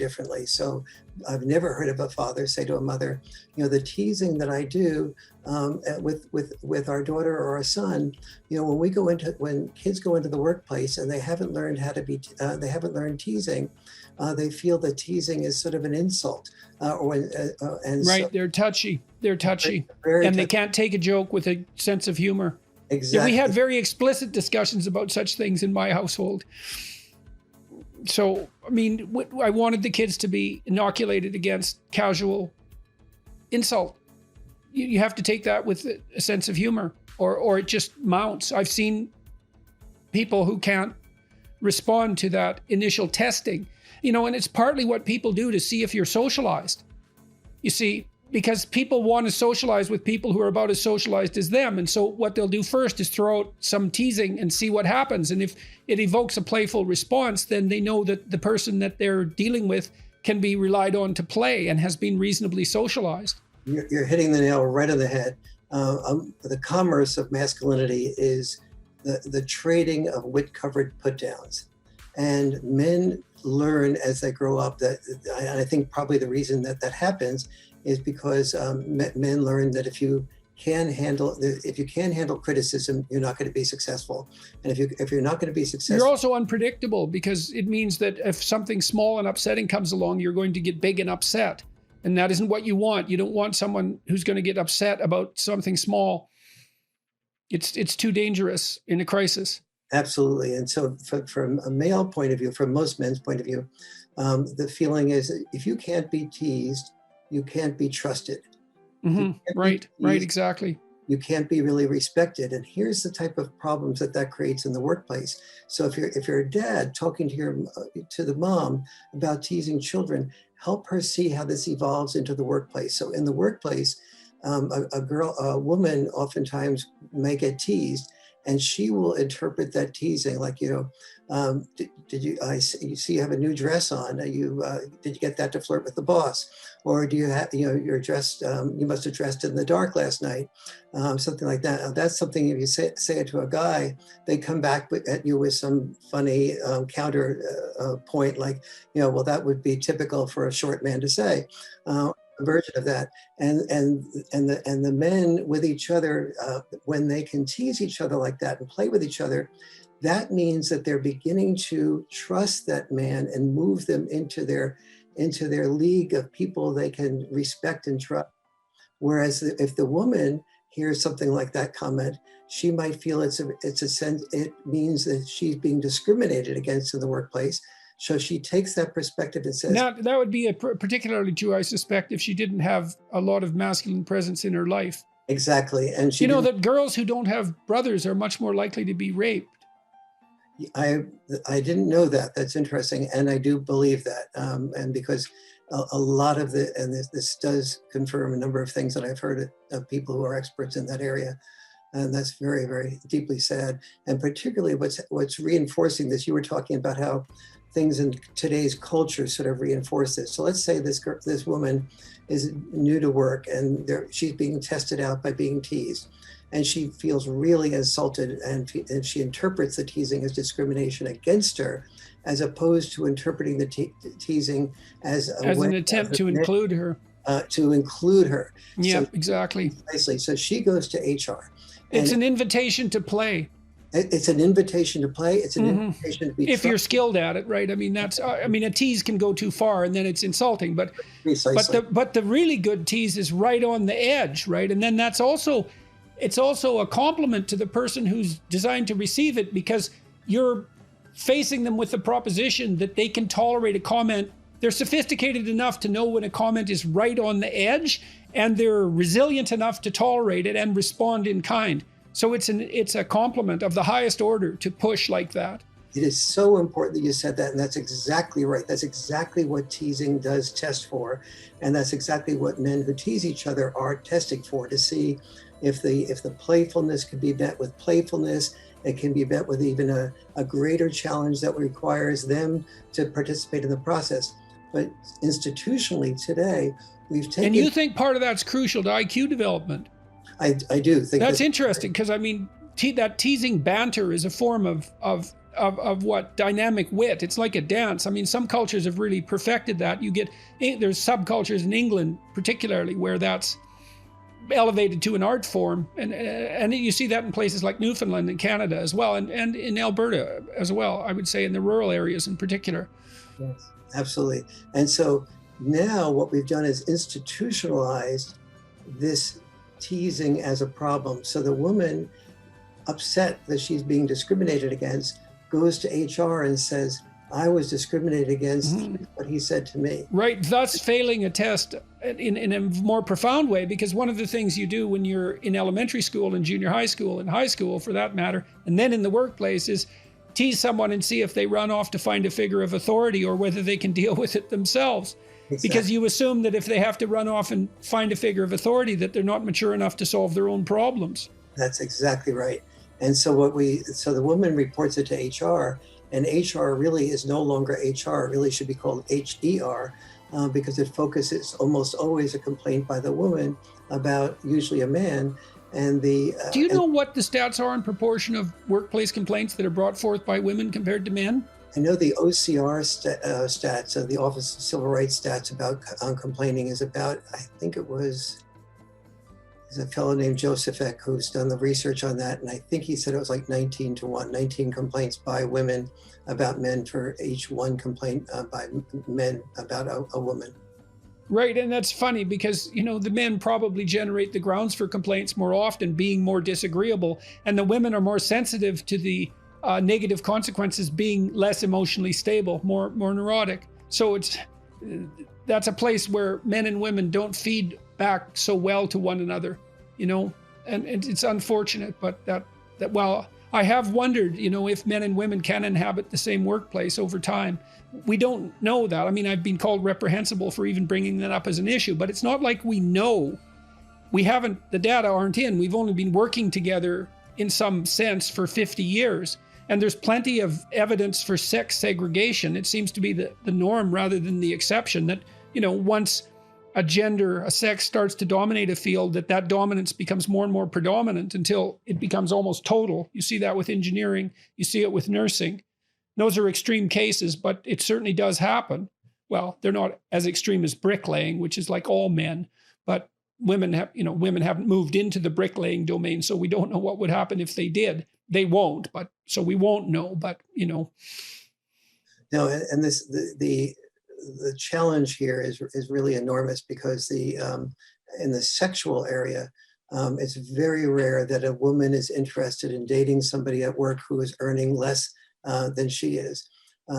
differently. So I've never heard of a father say to a mother, the teasing that I do with our daughter or our son, when kids go into the workplace and they haven't learned they haven't learned teasing, they feel that teasing is sort of an insult. Right, so, they're touchy, very and touchy. They can't take a joke with a sense of humor. Exactly. Yeah, we had very explicit discussions about such things in my household. So, I mean, I wanted the kids to be inoculated against casual insult. You have to take that with a sense of humor, or it just mounts. I've seen people who can't respond to that initial testing, and it's partly what people do to see if you're socialized. You see, because people want to socialize with people who are about as socialized as them. And so what they'll do first is throw out some teasing and see what happens. And if it evokes a playful response, then they know that the person that they're dealing with can be relied on to play and has been reasonably socialized. You're hitting the nail right on the head. The commerce of masculinity is the trading of wit-covered put-downs. And men learn as they grow up that, and I think probably the reason that happens is because men learn that if you can handle criticism, you're not going to be successful. And if you're not going to be successful, you're also unpredictable, because it means that if something small and upsetting comes along, you're going to get big and upset. And that isn't what you want. You don't want someone who's going to get upset about something small. It's too dangerous in a crisis. Absolutely. And so from a male point of view, from most men's point of view, the feeling is if you can't be teased, you can't be trusted. Mm-hmm. Right, exactly. You can't be really respected. And here's the type of problems that creates in the workplace. So if you're a dad talking to the mom about teasing children, help her see how this evolves into the workplace. So in the workplace, a woman oftentimes may get teased, and she will interpret that teasing like, I see you have a new dress on. Did you get that to flirt with the boss? Or do you have, you're dressed, you must have dressed in the dark last night, something like that. That's something if you say it to a guy, they come back at you with some funny counter point, like, well, that would be typical for a short man to say. Version of that, and the men with each other, when they can tease each other like that and play with each other, that means that they're beginning to trust that man and move them into their league of people they can respect and trust. Whereas if the woman hears something like that comment, she might feel it means that she's being discriminated against in the workplace. So she takes that perspective and says... Now, that would be particularly true, I suspect, if she didn't have a lot of masculine presence in her life. Exactly. And she that girls who don't have brothers are much more likely to be raped. I didn't know that. That's interesting. And I do believe that. And because a lot of this does confirm a number of things that I've heard of people who are experts in that area. And that's very, very deeply sad. And particularly what's reinforcing this, you were talking about how things in today's culture sort of reinforce this. So let's say this woman is new to work and she's being tested out by being teased, and she feels really insulted, and she interprets the teasing as discrimination against her, as opposed to interpreting the teasing as an attempt to include her. Yeah, exactly. Precisely. So she goes to HR. It's an invitation to play. It's an invitation to play. It's an invitation to be if you're skilled at it, right? I mean, a tease can go too far and then it's insulting, but the really good tease is right on the edge, right? And then it's also a compliment to the person who's designed to receive it, because you're facing them with the proposition that they can tolerate a comment. They're sophisticated enough to know when a comment is right on the edge, and they're resilient enough to tolerate it and respond in kind. So it's a compliment of the highest order to push like that. It is so important that you said that, and that's exactly right. That's exactly what teasing does test for, and that's exactly what men who tease each other are testing for, to see if the playfulness can be met with playfulness. It can be met with even a greater challenge that requires them to participate in the process. But institutionally today, we've taken... And you think part of that's crucial to IQ development? I do think that's interesting, because I mean, that teasing banter is a form of of what dynamic wit. It's like a dance. I mean, some cultures have really perfected that. There's subcultures in England particularly where that's elevated to an art form, and you see that in places like Newfoundland and Canada as well, and in Alberta as well, I would say, in the rural areas in particular. Yes, absolutely. And so now what we've done is institutionalized this teasing as a problem. So the woman, upset that she's being discriminated against, goes to HR and says, I was discriminated against, what he said to me. Right, thus failing a test in a more profound way, because one of the things you do when you're in elementary school and junior high school and high school for that matter, and then in the workplace, is tease someone and see if they run off to find a figure of authority or whether they can deal with it themselves. Exactly. Because you assume that if they have to run off and find a figure of authority, that they're not mature enough to solve their own problems. That's exactly right. And so so the woman reports it to HR, and HR really is no longer HR. It really should be called HER, because it focuses almost always a complaint by the woman about usually a man. And do you know what the stats are in proportion of workplace complaints that are brought forth by women compared to men? I know the OCR stats, the Office of Civil Rights stats about complaining is about, I think there's a fellow named Joseph Eck who's done the research on that, and I think he said it was like 19-1, 19 complaints by women about men for each one complaint by men about a woman. Right, and that's funny because, the men probably generate the grounds for complaints more often, being more disagreeable, and the women are more sensitive to the negative consequences, being less emotionally stable, more neurotic. So that's a place where men and women don't feed back so well to one another, and it's unfortunate, but that well, I have wondered, if men and women can inhabit the same workplace over time. We don't know that. I mean, I've been called reprehensible for even bringing that up as an issue, but it's not like we know. We haven't, the data aren't in. We've only been working together in some sense for 50 years. And there's plenty of evidence for sex segregation. It seems to be the norm rather than the exception, that, once a sex starts to dominate a field, that dominance becomes more and more predominant until it becomes almost total. You see that with engineering, you see it with nursing. Those are extreme cases, but it certainly does happen. Well, they're not as extreme as bricklaying, which is like all men, but women haven't moved into the bricklaying domain, so we don't know what would happen if they did. They won't, but so we won't know, but No, and the challenge here is really enormous, because in the sexual area, it's very rare that a woman is interested in dating somebody at work who is earning less than she is.